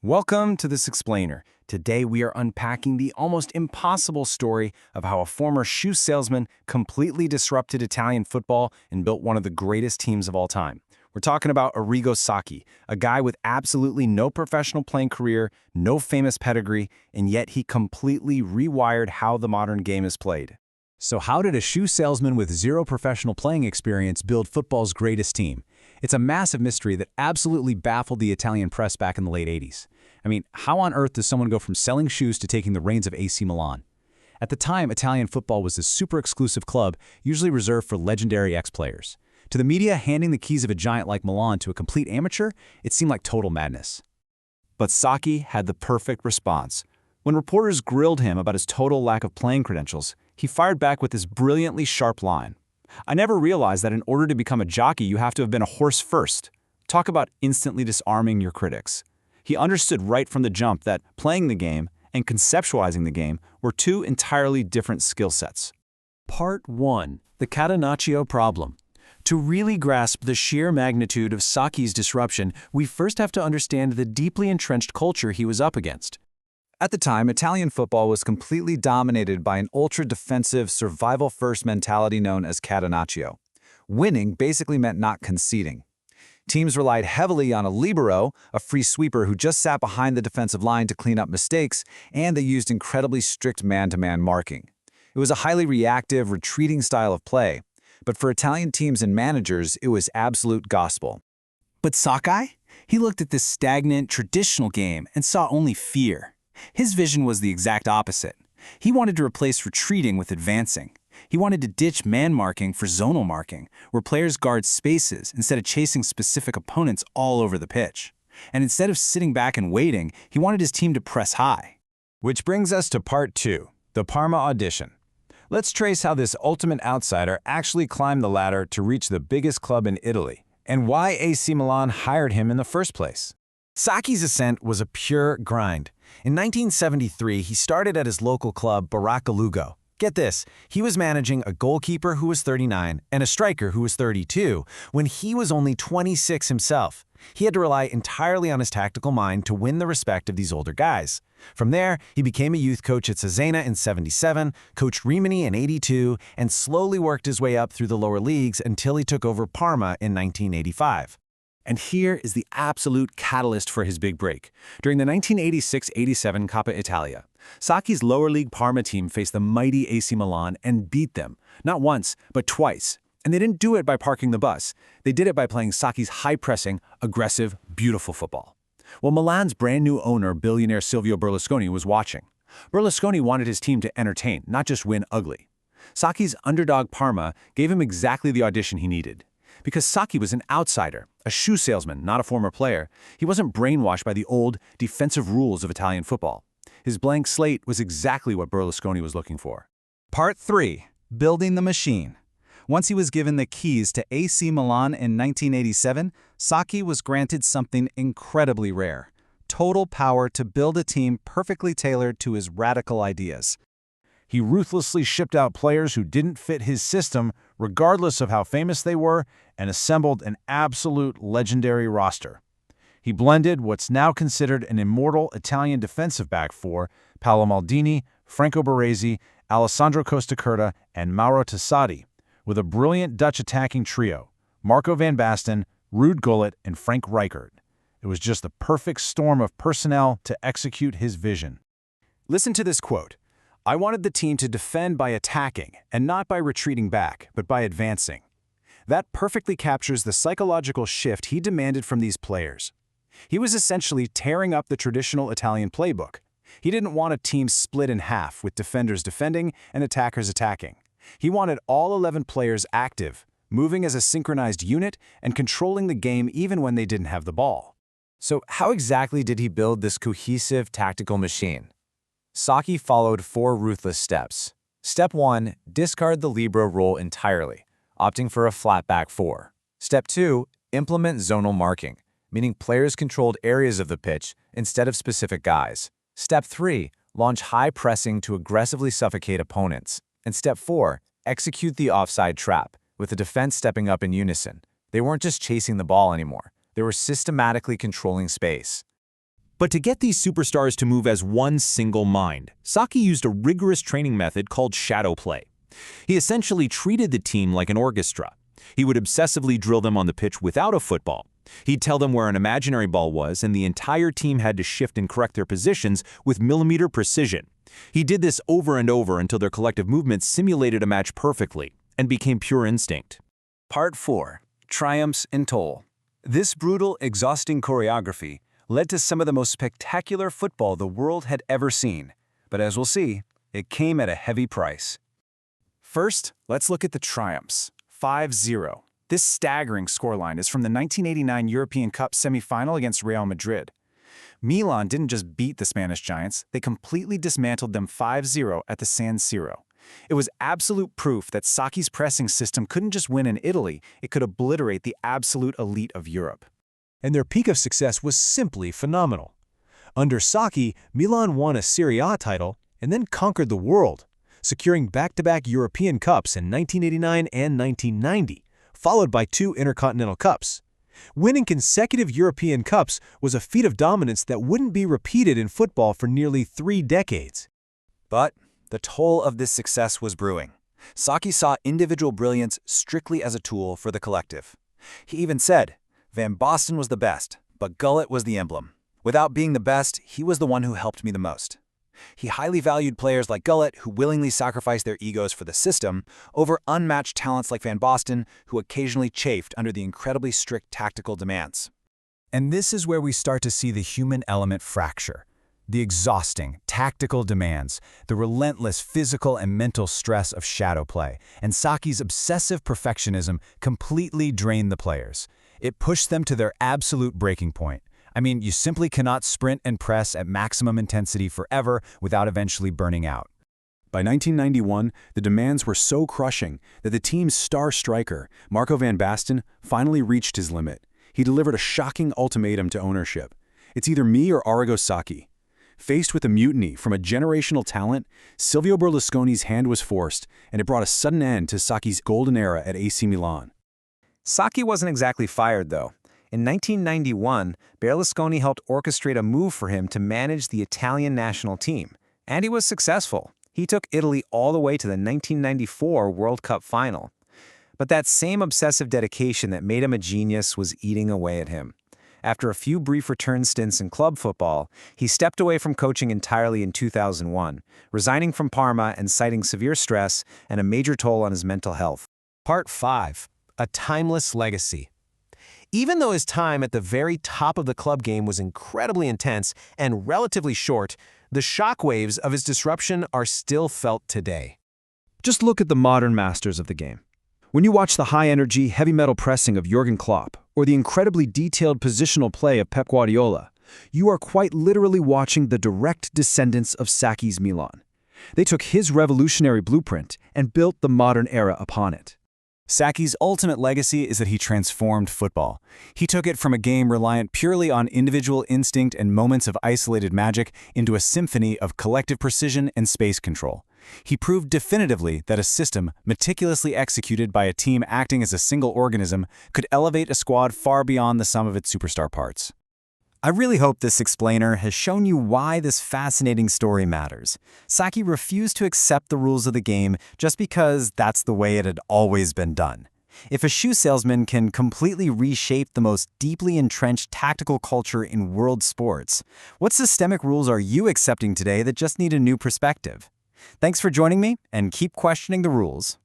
Welcome to This Explainer. Today we are unpacking the almost impossible story of how a former shoe salesman completely disrupted Italian football and built one of the greatest teams of all time. We're talking about Arrigo Sacchi, a guy with absolutely no professional playing career, no famous pedigree, and yet he completely rewired how the modern game is played. So how did a shoe salesman with zero professional playing experience build football's greatest team? It's a massive mystery that absolutely baffled the Italian press back in the late 80s. I mean, how on earth does someone go from selling shoes to taking the reins of AC Milan? At the time, Italian football was a super exclusive club, usually reserved for legendary ex-players. To the media, handing the keys of a giant like Milan to a complete amateur, it seemed like total madness. But Sacchi had the perfect response. When reporters grilled him about his total lack of playing credentials, he fired back with this brilliantly sharp line. "I never realized that in order to become a jockey, you have to have been a horse first." Talk about instantly disarming your critics. He understood right from the jump that playing the game and conceptualizing the game were two entirely different skill sets. Part 1. The Catenaccio Problem. To really grasp the sheer magnitude of Sacchi's disruption, we first have to understand the deeply entrenched culture he was up against. At the time, Italian football was completely dominated by an ultra-defensive, survival-first mentality known as Catenaccio. Winning basically meant not conceding. Teams relied heavily on a libero, a free sweeper who just sat behind the defensive line to clean up mistakes, and they used incredibly strict man-to-man marking. It was a highly reactive, retreating style of play, but for Italian teams and managers, it was absolute gospel. But Sacchi? He looked at this stagnant, traditional game and saw only fear. His vision was the exact opposite. He wanted to replace retreating with advancing. He wanted to ditch man marking for zonal marking, where players guard spaces instead of chasing specific opponents all over the pitch. And instead of sitting back and waiting, he wanted his team to press high. Which brings us to Part 2, the Parma audition. Let's trace how this ultimate outsider actually climbed the ladder to reach the biggest club in Italy, and why AC Milan hired him in the first place. Sacchi's ascent was a pure grind. In 1973, he started at his local club, Baracca Lugo. Get this, he was managing a goalkeeper who was 39 and a striker who was 32 when he was only 26 himself. He had to rely entirely on his tactical mind to win the respect of these older guys. From there, he became a youth coach at Cesena in 77, coached Rimini in 82, and slowly worked his way up through the lower leagues until he took over Parma in 1985. And here is the absolute catalyst for his big break. During the 1986-87 Coppa Italia, Sacchi's lower league Parma team faced the mighty AC Milan and beat them, not once, but twice. And they didn't do it by parking the bus. They did it by playing Sacchi's high-pressing, aggressive, beautiful football. Well, Milan's brand-new owner, billionaire Silvio Berlusconi, was watching. Berlusconi wanted his team to entertain, not just win ugly. Sacchi's underdog Parma gave him exactly the audition he needed. Because Sacchi was an outsider, a shoe salesman, not a former player, he wasn't brainwashed by the old, defensive rules of Italian football. His blank slate was exactly what Berlusconi was looking for. Part 3, building the machine. Once he was given the keys to AC Milan in 1987, Sacchi was granted something incredibly rare: total power to build a team perfectly tailored to his radical ideas. He ruthlessly shipped out players who didn't fit his system, regardless of how famous they were, and assembled an absolute legendary roster. He blended what's now considered an immortal Italian defensive back four, Paolo Maldini, Franco Baresi, Alessandro Costacurta, and Mauro Tassati, with a brilliant Dutch attacking trio, Marco van Basten, Ruud Gullit, and Frank Rijkaard. It was just the perfect storm of personnel to execute his vision. Listen to this quote. "I wanted the team to defend by attacking, and not by retreating back, but by advancing." That perfectly captures the psychological shift he demanded from these players. He was essentially tearing up the traditional Italian playbook. He didn't want a team split in half, with defenders defending and attackers attacking. He wanted all 11 players active, moving as a synchronized unit and controlling the game even when they didn't have the ball. So how exactly did he build this cohesive tactical machine? Sacchi followed 4 ruthless steps. Step 1, discard the libero role entirely, opting for a flat back 4. Step 2, implement zonal marking, meaning players controlled areas of the pitch instead of specific guys. Step 3, launch high pressing to aggressively suffocate opponents. And Step 4, execute the offside trap, with the defense stepping up in unison. They weren't just chasing the ball anymore. They were systematically controlling space. But to get these superstars to move as one single mind, Sacchi used a rigorous training method called shadow play. He essentially treated the team like an orchestra. He would obsessively drill them on the pitch without a football. He'd tell them where an imaginary ball was, and the entire team had to shift and correct their positions with millimeter precision. He did this over and over until their collective movements simulated a match perfectly and became pure instinct. Part 4. Triumphs in Toll. This brutal, exhausting choreography led to some of the most spectacular football the world had ever seen. But as we'll see, it came at a heavy price. First, let's look at the triumphs. 5-0. This staggering scoreline is from the 1989 European Cup semifinal against Real Madrid. Milan didn't just beat the Spanish giants, they completely dismantled them 5-0 at the San Siro. It was absolute proof that Sacchi's pressing system couldn't just win in Italy, it could obliterate the absolute elite of Europe. And their peak of success was simply phenomenal. Under Sacchi, Milan won a Serie A title and then conquered the world, securing back-to-back European Cups in 1989 and 1990, followed by 2 Intercontinental Cups. Winning consecutive European Cups was a feat of dominance that wouldn't be repeated in football for nearly 3 decades. But the toll of this success was brewing. Sacchi saw individual brilliance strictly as a tool for the collective. He even said, Van Basten was the best, but Gullit was the emblem. Without being the best, he was the one who helped me the most. He highly valued players like Gullit who willingly sacrificed their egos for the system over unmatched talents like Van Basten who occasionally chafed under the incredibly strict tactical demands. And this is where we start to see the human element fracture. The exhausting, tactical demands, the relentless physical and mental stress of shadow play, and Sacchi's obsessive perfectionism completely drained the players. It pushed them to their absolute breaking point. I mean, you simply cannot sprint and press at maximum intensity forever without eventually burning out. By 1991, the demands were so crushing that the team's star striker, Marco van Basten, finally reached his limit. He delivered a shocking ultimatum to ownership. It's either me or Arrigo Sacchi. Faced with a mutiny from a generational talent, Silvio Berlusconi's hand was forced, and it brought a sudden end to Sacchi's golden era at AC Milan. Sacchi wasn't exactly fired, though. In 1991, Berlusconi helped orchestrate a move for him to manage the Italian national team. And he was successful. He took Italy all the way to the 1994 World Cup final. But that same obsessive dedication that made him a genius was eating away at him. After a few brief return stints in club football, he stepped away from coaching entirely in 2001, resigning from Parma and citing severe stress and a major toll on his mental health. Part 5. A timeless legacy. Even though his time at the very top of the club game was incredibly intense and relatively short, the shockwaves of his disruption are still felt today. Just look at the modern masters of the game. When you watch the high-energy, heavy-metal pressing of Jurgen Klopp or the incredibly detailed positional play of Pep Guardiola, you are quite literally watching the direct descendants of Sacchi's Milan. They took his revolutionary blueprint and built the modern era upon it. Sacchi's ultimate legacy is that he transformed football. He took it from a game reliant purely on individual instinct and moments of isolated magic into a symphony of collective precision and space control. He proved definitively that a system, meticulously executed by a team acting as a single organism, could elevate a squad far beyond the sum of its superstar parts. I really hope this explainer has shown you why this fascinating story matters. Sacchi refused to accept the rules of the game just because that's the way it had always been done. If a shoe salesman can completely reshape the most deeply entrenched tactical culture in world sports, what systemic rules are you accepting today that just need a new perspective? Thanks for joining me, and keep questioning the rules.